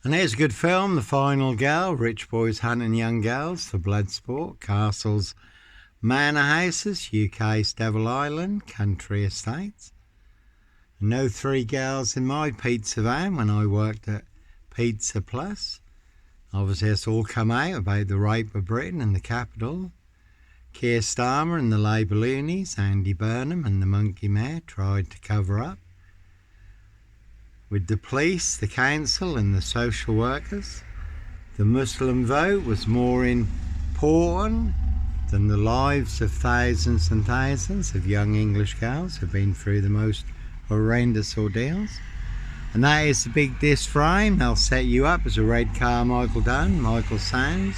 And here's a good film, The Final Girl, rich boys hunting young girls for blood sport, castles, manor houses, UK's Devil Island, country estates. No three girls in my pizza van when I worked at Pizza Plus. Obviously it's all come out about the rape of Britain and the capital. Keir Starmer and the Labour loonies, Andy Burnham and the monkey mayor tried to cover up. With the police, the council and the social workers, the Muslim vote was more important than the lives of thousands and thousands of young English girls who've been through the most horrendous ordeals. And that is the big diss frame. They'll set you up as a red car Michael Dunn, Michael Sands,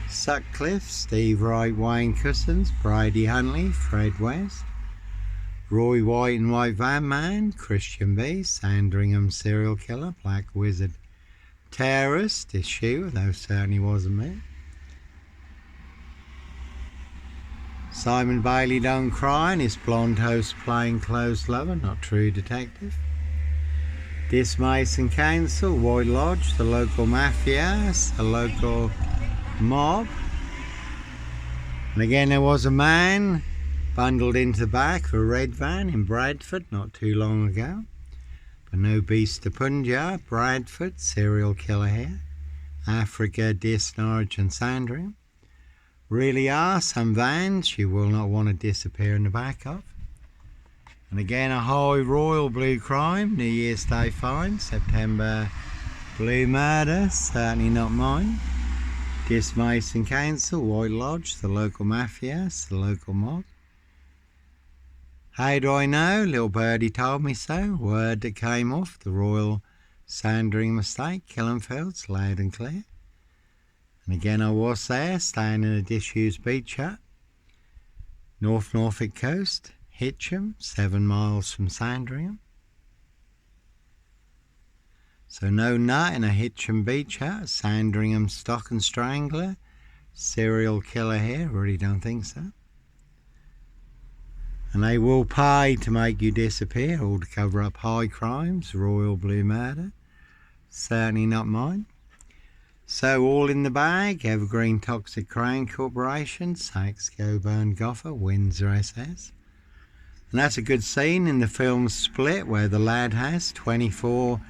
Sutcliffe, Steve Wright, Wayne Cousins, Brady Huntley, Fred West, Roy White and White Van Man, Christian B, Sandringham serial killer, Black Wizard terrorist, issue, though certainly wasn't me. Simon Bailey don't cry and his blonde host plainclothes lover, not true detective. Dis Mason Council, White Lodge, the local mafia, the local mob. And again there was a man bundled into the back of a red van in Bradford not too long ago. But no beast to Punjab, Bradford, serial killer here. Africa, Dis, Norwich and Sandringham. Really are some vans you will not want to disappear in the back of. And again a high royal blue crime, New Year's Day fine, September blue murder, certainly not mine. Dis Mason Council, White Lodge, the local mafia, the local mob. How do I know? Little birdie told me so. Word that came off the Royal Sandringham estate, Killenfields, loud and clear. And again I was there, staying in a disused beach hut. North Norfolk coast, Hitcham, 7 miles from Sandringham. So no nut in a Hitcham beach hut, Sandringham stock and strangler, serial killer here, really don't think so. And they will pay to make you disappear or to cover up high crimes, royal blue murder, certainly not mine. So all in the bag, Evergreen Toxic Crown Corporation, Saks, Coburn, Goffer, Windsor SS. And that's a good scene in the film Split where the lad has 24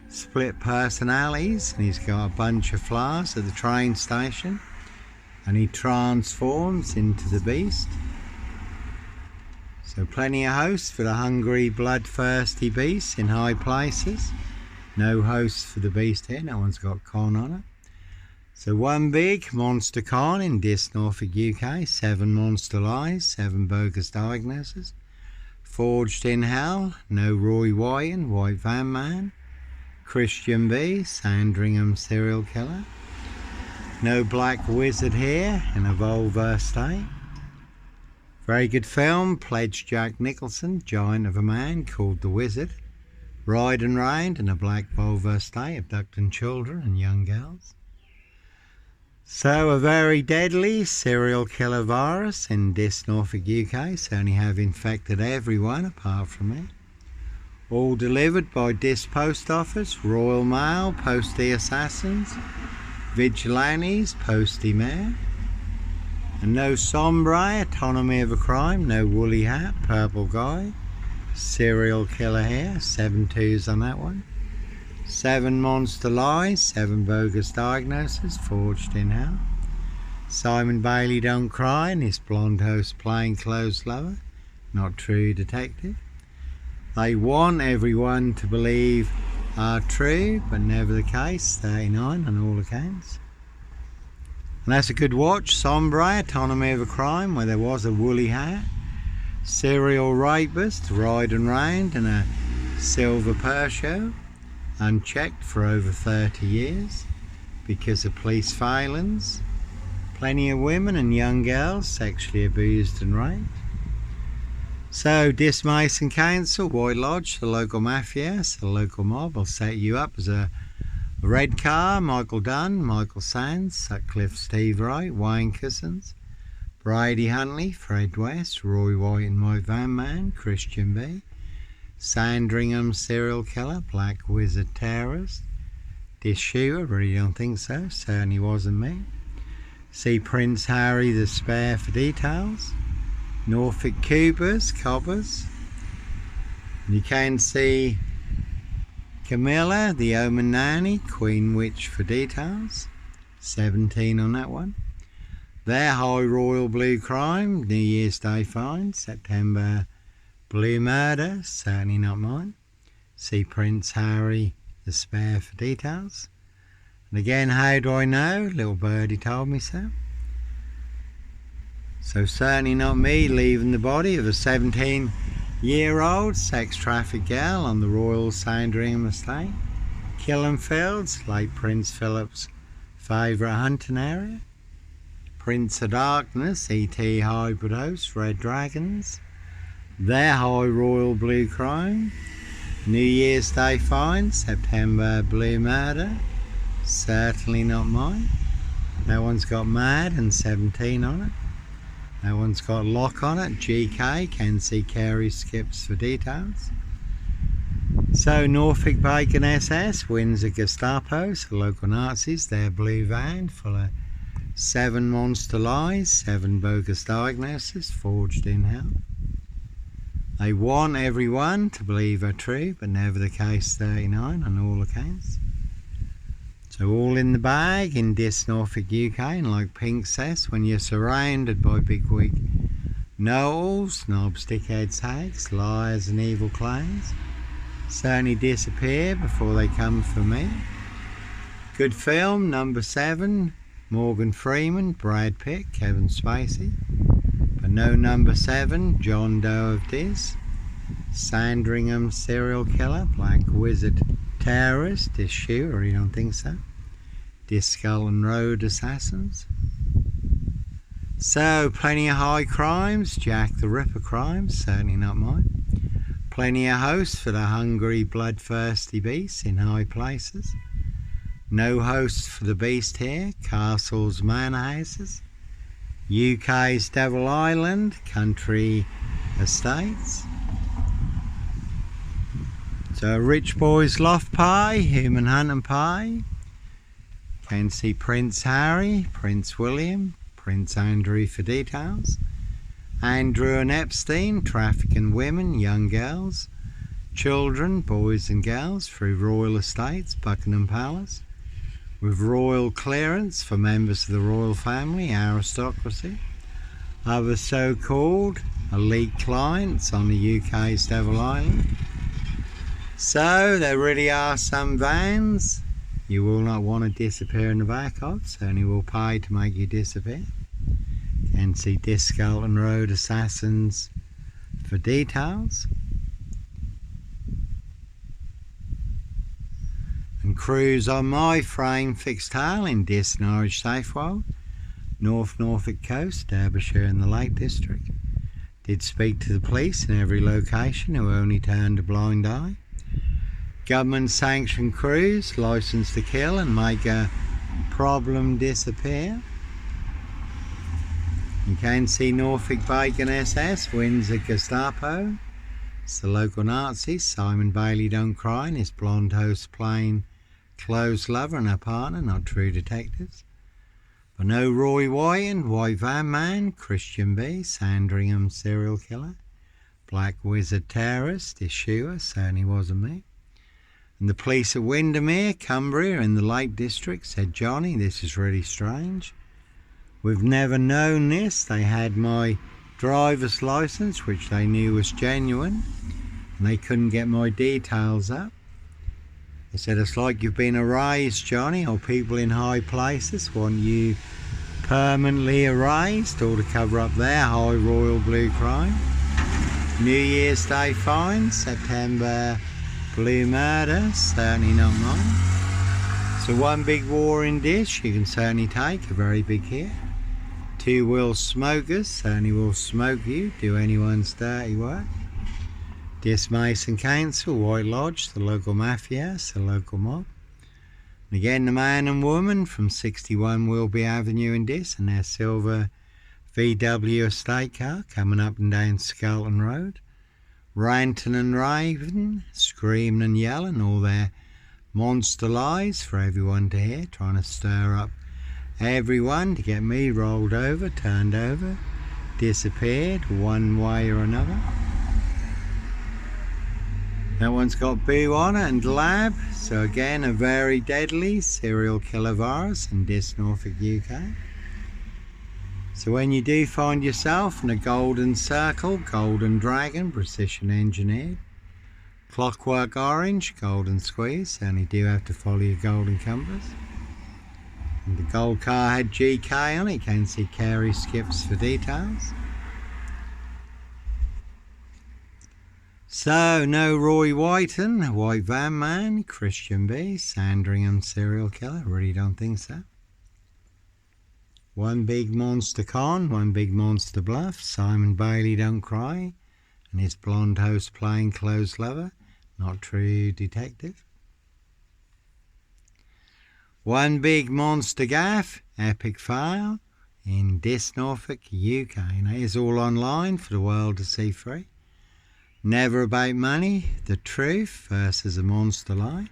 split personalities and he's got a bunch of flowers at the train station and he transforms into the beast. So plenty of hosts for the hungry, bloodthirsty beasts in high places. No hosts for the beast here, no one's got con on it. So one big monster con in Dis, Norfolk, UK, 7 monster lies, 7 bogus diagnoses. Forged in hell, no Roy White and White Van Man. Christian B, Sandringham serial killer. No Black Wizard here in a Volvo state. Very good film, pledged Jack Nicholson, giant of a man called The Wizard. Ride and round in a black Volvo estate, abducting children and young girls. So a very deadly serial killer virus in Dis, Norfolk, UK, certainly have infected everyone apart from me. All delivered by Dis Post Office, Royal Mail, Postie Assassins, Vigilantes, Postie Mayor. And no sombre, autonomy of a crime, no woolly hat, purple guy, serial killer here, 7 twos on that one. 7 monster lies, 7 bogus diagnoses, forged in hell. Simon Bailey don't cry and his blonde host plainclothes lover, not true detective. They want everyone to believe are true, but never the case, 39 on all accounts. And that's a good watch, sombre, autonomy of a crime, where there was a woolly hat, serial rapist, riding round in a silver Peugeot, unchecked for over 30 years because of police failings. Plenty of women and young girls sexually abused and raped. So Dis Mason Council, White Lodge, the local mafia, the local mob will set you up as a red car, Michael Dunn, Michael Sands, Sutcliffe, Steve Wright, Wayne Cousins, Brady Huntley, Fred West, Roy White and White Van Man, Christian B, Sandringham serial killer, Black Wizard terrorist, This shooter, really don't think so. Certainly wasn't me. See Prince Harry the Spare for details. Norfolk Cobbers. And you can see Camilla, the Omen Nanny, Queen Witch for details. 17 on that one. Their High Royal Blue Crime, New Year's Day find. September Blue Murder, certainly not mine. See Prince Harry the Spare for details. And again, how do I know? Little birdie told me so. So certainly not me leaving the body of a 17-year-old sex trafficked girl on the Royal Sandringham estate. Killenfields, late Prince Philip's favourite hunting area. Prince of Darkness, E.T. hybrid host, Red Dragons. Their High Royal Blue Crime. New Year's Day find, September Blue Murder, certainly not mine. That one's got Mad and 17 on it. That one's got Lock on it, GK, can see Carey Skips for details. So Norfolk Bacon SS, Windsor Gestapos, the local Nazis, their blue van full of 7 monster lies, 7 bogus diagnoses forged in hell. They want everyone to believe are true, but never the case 39 on all accounts. So all in the bag in this Norfolk UK, and like Pink says, when you're surrounded by bigwig know-alls, knobs, dickheads, hags, liars and evil clowns, certainly disappear before they come for me. Good film, number 7, Morgan Freeman, Brad Pitt, Kevin Spacey. But no number 7, John Doe of Diz. Sandringham serial killer, Black Wizard terrorist, this shooter, you don't think so? This Skull and Road assassins. So, plenty of high crimes, Jack the Ripper crimes, certainly not mine. Plenty of hosts for the hungry, bloodthirsty beasts in high places. No hosts for the beast here, castles, manor houses. UK's Devil Island, country estates. So Rich Boy's Loft Pie, Human Hunting Pie. Can see Prince Harry, Prince William, Prince Andrew for details. Andrew and Epstein, trafficking women, young girls, children, boys and girls through royal estates, Buckingham Palace, with royal clearance for members of the royal family, aristocracy, other so-called elite clients on the UK's Devil Island. So there really are some vans you will not want to disappear in the back of, certainly will pay to make you disappear. Can see Discalton Road assassins for details. And cruise on my frame fixed tail in Dis Norwich Safewell, North Norfolk Coast, Derbyshire and the Lake District. Did speak to the police in every location who only turned a blind eye. Government sanctioned cruise, licensed to kill and make a problem disappear. You can see Norfolk Bacon SS, Windsor Gestapo. It's the local Nazis. Simon Bailey don't cry and his blonde host plain clothes lover and her partner, not true detectives. But no Roy White and White Van Man, Christian B, Sandringham serial killer, Black Wizard terrorist, issuer, certainly wasn't me. And the police at Windermere, Cumbria in the Lake District said, Johnny, this is really strange. We've never known this. They had my driver's license, which they knew was genuine, and they couldn't get my details up. They said, it's like you've been erased, Johnny, or people in high places want you permanently erased, or to cover up their high royal blue crime. New Year's Day fine, September Blue Murder, certainly not mine. So one big warring dish, you can certainly take a very big hit. 2 will smokers, certainly will smoke you, do anyone's dirty work. Dis Mason Council, White Lodge, the local mafia, the local mob. And again, the man and woman from 61 Wilby Avenue in Dis and their silver VW estate car coming up and down Skelton Road. Ranting and raving, screaming and yelling, all their monster lies for everyone to hear, trying to stir up everyone to get me rolled over, turned over, disappeared one way or another. That one's got Boo on it and Lab, so again a very deadly serial killer virus in this Norfolk, UK. So when you do find yourself in a golden circle, golden dragon, precision engineered, clockwork orange, golden squeeze, certainly do have to follow your golden compass. And the gold car had GK on it, you can see Carey skips for details. So, no Roy Whiten, White Van Man, Christian B, Sandringham serial killer, really don't think so. One big monster con, one big monster bluff, Simon Bailey don't cry, and his blonde host plainclothes lover, not true detective. One big monster gaff, epic fail, in this Norfolk, UK, and it is all online for the world to see free. Never about money, the truth versus a monster lie.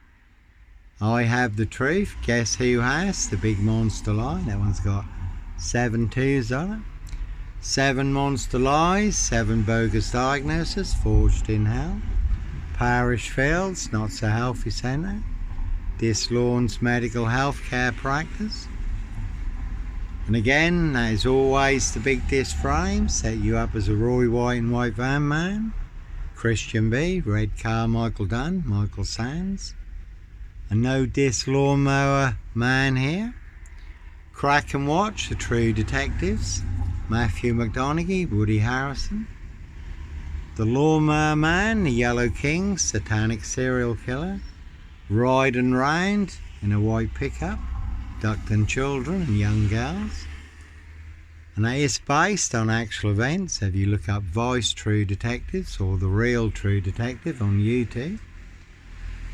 I have the truth, guess who has the big monster lie? That one's got 7 2s on it. 7 monster lies, 7 bogus diagnoses forged in hell. Parish fields, not so healthy centre. Dislawns medical health care practice. And again, that is always the big disc frame, set you up as a Roy White and White Van Man. Christian B, red car Michael Dunn, Michael Sands. And no disc lawnmower man here. Crack and watch, the true detectives. Matthew McConaughey, Woody Harrison. The lawnmower man, the Yellow King, satanic serial killer. Riding round in a white pickup, abducting children and young girls. And that is based on actual events. If you look up Vice True Detectives or The Real True Detective on YouTube.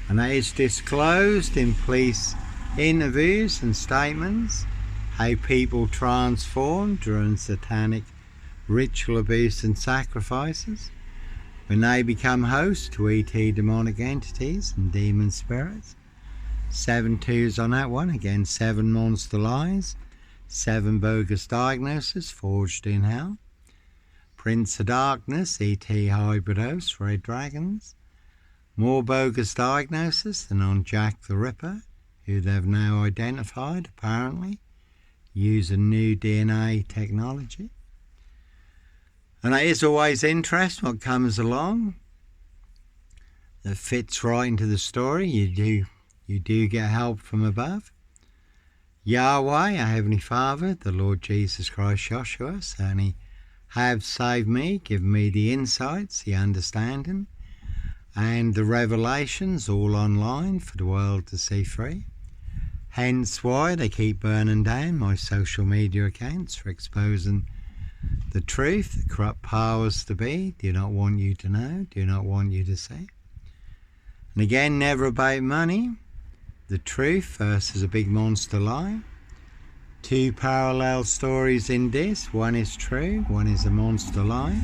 And that is disclosed in police interviews and statements how people transform during satanic ritual abuse and sacrifices when they become hosts to ET demonic entities and demon spirits. 7 2s on that one, again 7 monster lies, 7 bogus diagnoses forged in hell. Prince of Darkness, ET hybrid hosts, red dragons. More bogus diagnoses than on Jack the Ripper, who they've now identified apparently using new DNA technology. And it is always interesting what comes along that fits right into the story. You do get help from above. Yahweh, our Heavenly Father, the Lord Jesus Christ, Joshua, certainly have saved me, given me the insights, the understanding, and the revelations all online for the world to see free. Hence why they keep burning down my social media accounts for exposing the truth. The corrupt powers to be do not want you to know, do not want you to see. And again, never about money. The truth versus a big monster lie. 2 parallel stories in this. One is true, one is a monster lie.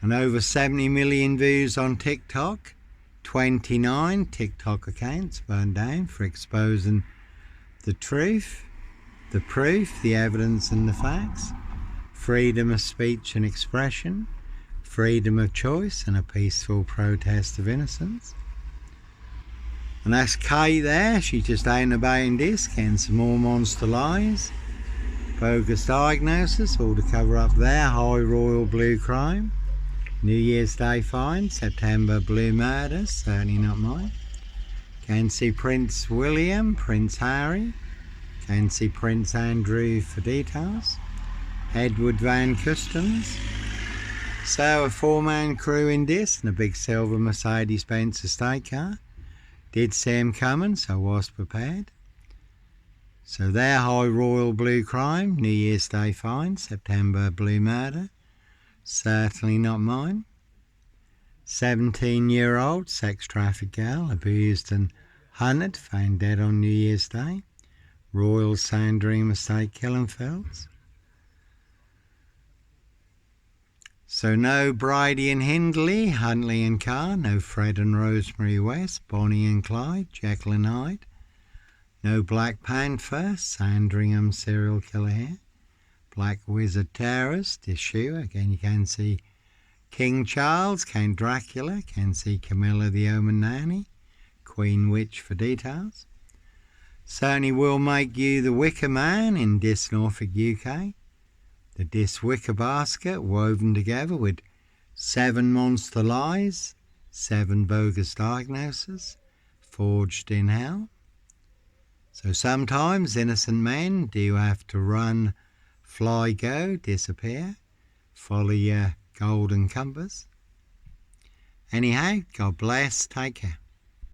And over 70 million views on TikTok. 29 TikTok accounts burned down for exposing the truth, the proof, the evidence and the facts. Freedom of speech and expression. Freedom of choice and a peaceful protest of innocence. And that's Kate there, she's just out and about in this, getting some more monster lies. Bogus diagnosis, all to cover up their high royal blue crime. New Year's Day fine, September blue murder, certainly not mine. Can see Prince William, Prince Harry. Can see Prince Andrew for details. Edward Van Customs. So a 4-man crew in this and a big silver Mercedes-Benz estate car. Did see him coming, so was prepared. So their high royal blue crime, New Year's Day fine, September blue murder. Certainly not mine. 17-year-old sex trafficked girl, abused and hunted, found dead on New Year's Day. Royal Sandringham estate killing fields. So no Brady and Hindley, Huntley and Carr, no Fred and Rosemary West, Bonnie and Clyde, Jekyll and Hyde, no Black Panther, Sandringham serial killer here, Black Wizard Terrorist issue. Again, you can see King Charles, Count Dracula, can see Camilla the Omen Nanny, Queen Witch for details. Certainly will make you the Wicker Man in Dis Norfolk, UK. The Dis Wicker basket woven together with 7 monster lies, 7 bogus diagnoses, forged in hell. So sometimes innocent men do have to run, fly, go, disappear, follow your golden compass. Anyhow, God bless, take care.